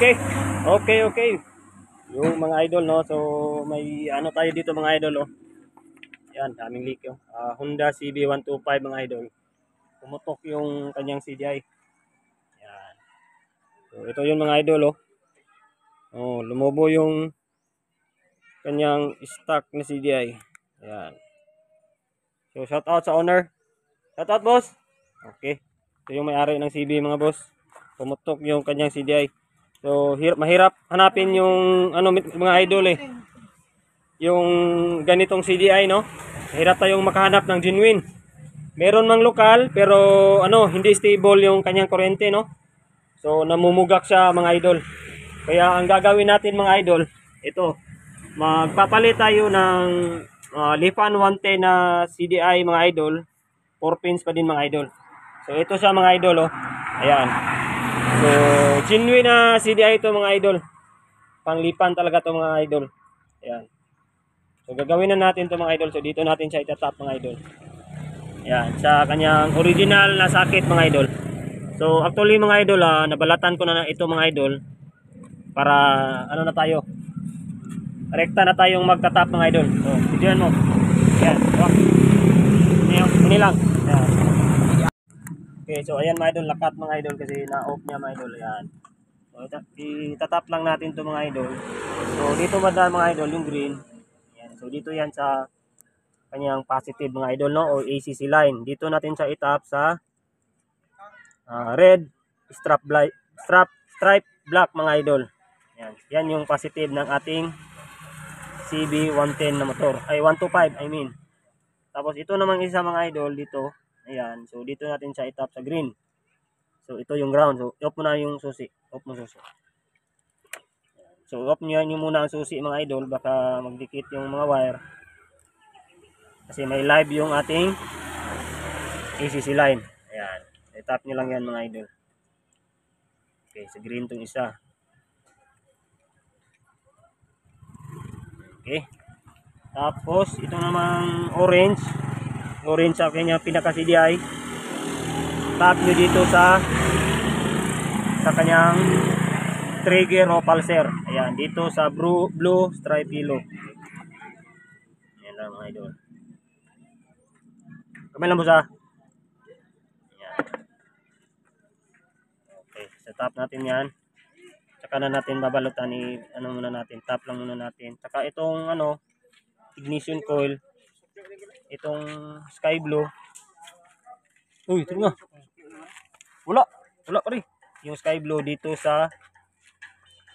Okay. Okay. Yung mga idol, no. So may ano tayo dito mga idol, oh. Yan, daming leak yung Honda CB125 mga idol. Pumutok yung kanyang CDI. Yan. So ito yung mga idol, oh. Oh, lumobo yung kanyang stock na CDI. Yan. So shout out sa owner. Shout out, boss. Okay. Ito yung may-ari ng CB mga boss. Pumutok yung kanyang CDI. So mahirap hanapin yung ano mga idol eh. Yung ganitong CDI, no? Mahirap tayong makahanap ng genuine. Meron mang lokal pero ano, hindi stable yung kanyang kuryente, no? So namumugak siya mga idol. Kaya ang gagawin natin mga idol, ito, magpapalit tayo ng Lifan 110 na CDI mga idol. 4 pins pa din mga idol. So ito siya mga idol, oh. Ayan. So genuine na CDI ito mga idol. Panglipan talaga to mga idol. Ayan. So gagawin na natin to mga idol. So dito natin siya itatap mga idol. Ayan, sa kanyang original na socket mga idol. So actually mga idol, nabalatan ko na ito mga idol para ano na tayo. Rekta na tayong magtatap mga idol. So videoan mo. Ayan. Ini lang. Ayan. Okay, so ayan mga idol, lakat mga idol kasi na-off niya mga idol. Ayan. So itatap lang natin to mga idol. So dito madaan mga idol yung green. Ayan. So dito yan sa kanyang positive mga idol, no, o ACC line. Dito natin siya itap sa red stripe black mga idol. Yan. Yan yung positive ng ating CB110 na motor. Ay 125 I mean. Tapos ito namang isa mga idol dito. Ayan. So dito natin siya itap sa green. So ito yung ground. So off mo na yung susi. Off mo susi. So off nyo muna ang susi mga idol. Baka magdikit yung mga wire. Kasi may live yung ating ACC line. Ayan. I-tap nyo lang yan mga idol. Okay, sa green tong isa. Okay. Tapos, ito namang orange. Orange sa kanya pinaka-CDI. Tap nyo dito sa kanyang trigger o pulser. Ayan, dito sa blue stripe yellow. Ayan lang mga idol. Kamay lang po sa. Ayan. Okay, sa tap natin yan. Tsaka na natin babalutan ano muna natin, tap lang muna natin. Tsaka itong ano, ignition coil, itong sky blue. Uy, ito nga. Wala pa rin. Yung sky blue dito sa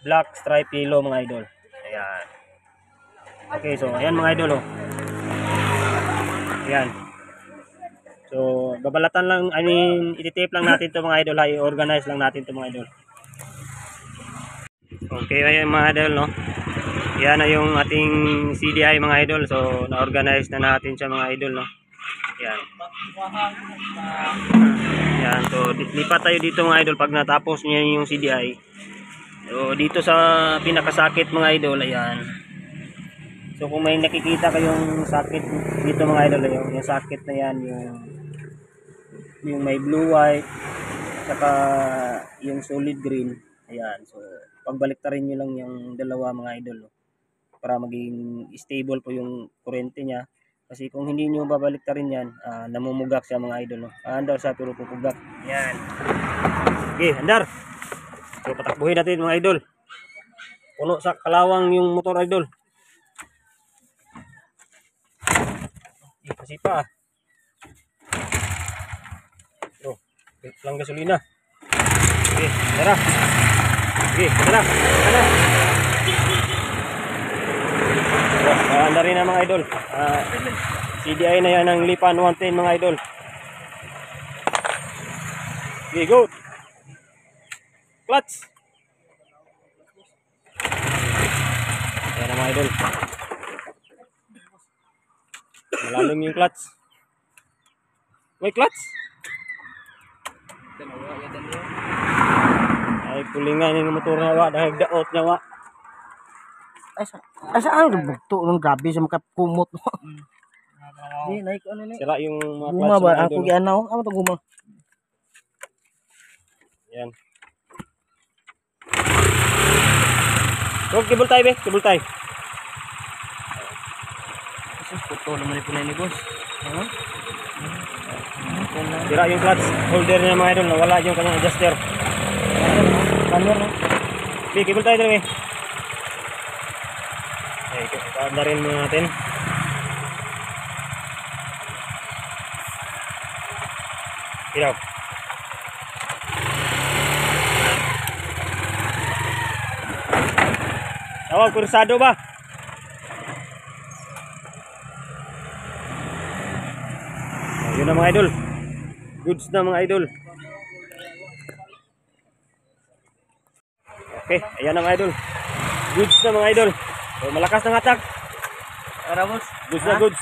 black stripe yellow mga idol. Ayan. Okay, so ayan mga idol, oh. Ayan. So, babalatan lang, I mean, ititape lang natin to mga idol, i-organize lang natin to mga idol. Okay, ayan mga idol, no. Yan na yung ating CDI mga idol. So, na-organize na natin siya mga idol, no. Yan. Yan. So, lipat tayo dito mga idol pag natapos niya yung CDI. So, dito sa pinakasakit mga idol, ayan. So, kung may nakikita kayong sakit dito mga idol, yung sakit na yan, yung may blue white, saka yung solid green. Ayan. So, pagbalik-tarin nyo lang yung dalawa mga idol, no, para maging stable po yung kuryente niya. Kasi kung hindi nyo babalik-tarin yan, namumugak siya mga idol, no. Andar siya pero pupugak. Yan. Okay, andar. So patakbuhin natin mga idol. Puno sa kalawang yung motor idol. Kasi pa. So, lang gasolina. Okay, tara. Okay, tara. Anda rin na mga idol. CDI na yan ng Lifan 110 mga idol. Okay, go. Clutch. Ayan na mga idol. Malalim yung clutch. May clutch. Ay pulingan yung motor na wa. Dahil daot na wa. Ay saan ang bugto ng gabi sa makakumot mo. Ni naik ano ni. Sira yung mga guma ba ako gianaw? Amo to guma. Yan. Huwag, kibul tayo, be. Kibul tayo. Kasi puto naman yung ni boss. Ano? Sira yung clutch holder niya mga idol. Nawala yung kanyang adjuster. Kanir, no? Be, kibul tayo dito, be. Ay, kaandarin muna natin. Ilaw. Tawag, kursado ba? Yun na mga idol. Goods na mga idol. Okay, ayan na mga idol. Goods na mga idol. So, malakas ng attack. Para boss. Goods na goods.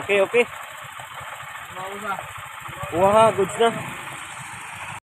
Okay, okay. Mau ba? Kuha ha, goods na.